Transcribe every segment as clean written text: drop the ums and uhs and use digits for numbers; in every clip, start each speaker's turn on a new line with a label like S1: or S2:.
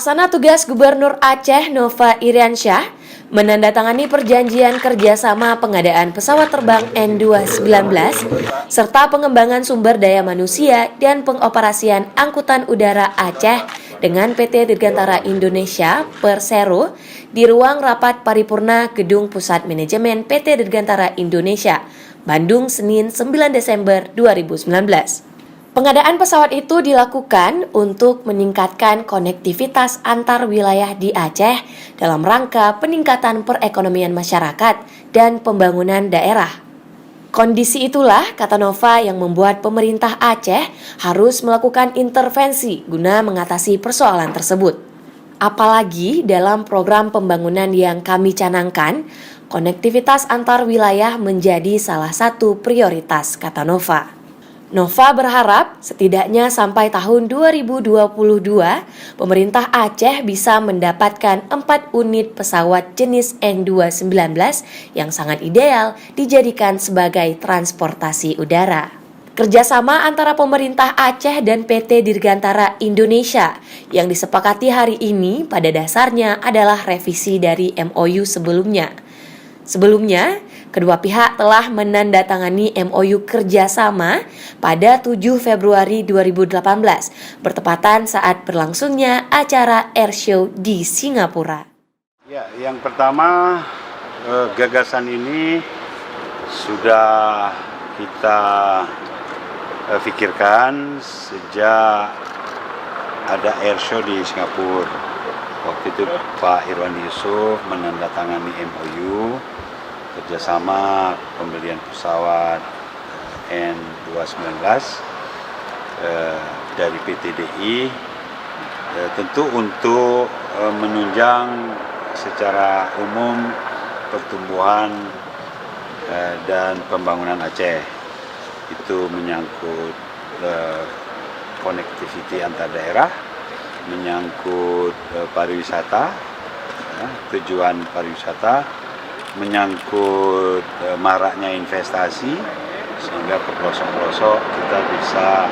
S1: Pelaksana tugas Gubernur Aceh Nova Iriansyah menandatangani perjanjian kerjasama pengadaan pesawat terbang N219 serta pengembangan sumber daya manusia dan pengoperasian angkutan udara Aceh dengan PT Dirgantara Indonesia Persero di ruang rapat paripurna Gedung Pusat Manajemen PT Dirgantara Indonesia, Bandung, Senin 9 Desember 2019. Pengadaan pesawat itu dilakukan untuk meningkatkan konektivitas antar wilayah di Aceh dalam rangka peningkatan perekonomian masyarakat dan pembangunan daerah. Kondisi itulah, kata Nova, yang membuat pemerintah Aceh harus melakukan intervensi guna mengatasi persoalan tersebut. Apalagi dalam program pembangunan yang kami canangkan, konektivitas antar wilayah menjadi salah satu prioritas, kata Nova. Nova berharap setidaknya sampai tahun 2022, pemerintah Aceh bisa mendapatkan 4 unit pesawat jenis N219 yang sangat ideal dijadikan sebagai transportasi udara. Kerjasama antara pemerintah Aceh dan PT Dirgantara Indonesia yang disepakati hari ini pada dasarnya adalah revisi dari MOU sebelumnya. Sebelumnya, kedua pihak telah menandatangani MOU kerjasama pada 7 Februari 2018, bertepatan saat berlangsungnya acara Airshow di Singapura.
S2: Ya, yang pertama, gagasan ini sudah kita pikirkan sejak ada Airshow di Singapura. Waktu itu Pak Irwan Yusuf menandatangani MOU kerjasama pembelian pesawat N219 dari PT DI, tentu untuk menunjang secara umum pertumbuhan dan pembangunan Aceh. Itu menyangkut konektiviti antar daerah, menyangkut pariwisata, tujuan pariwisata, menyangkut maraknya investasi, sehingga ke pelosok-pelosok kita bisa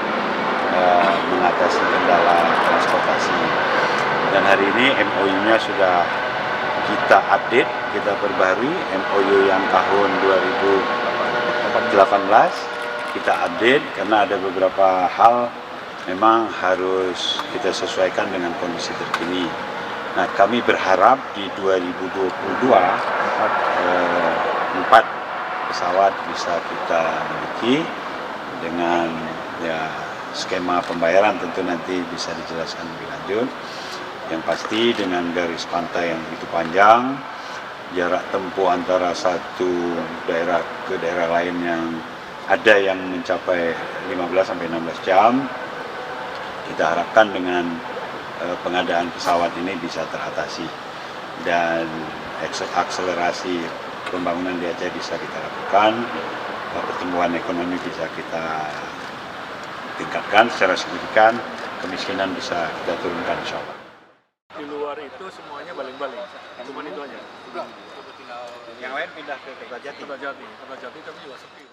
S2: mengatasi kendala transportasi. Dan hari ini MOU-nya sudah kita update, kita perbarui. MOU yang tahun 2018 kita update karena ada beberapa hal memang harus kita sesuaikan dengan kondisi terkini. Nah, kami berharap di 2022 4 pesawat bisa kita miliki dengan skema pembayaran tentu nanti bisa dijelaskan lebih lanjut. Yang pasti dengan garis pantai yang begitu panjang, jarak tempuh antara satu daerah ke daerah lain yang ada yang mencapai 15-16 jam, kita harapkan dengan pengadaan pesawat ini bisa teratasi dan akselerasi pembangunan di Aceh bisa kita lakukan, pertumbuhan ekonomi bisa kita tingkatkan secara signifikan, kemiskinan bisa kita turunkan insya Allah.
S3: Di luar itu semuanya baling-baling, cuma itu aja.
S2: Yang lain pindah ke Kertajati.
S3: Kertajati kami juga sepi.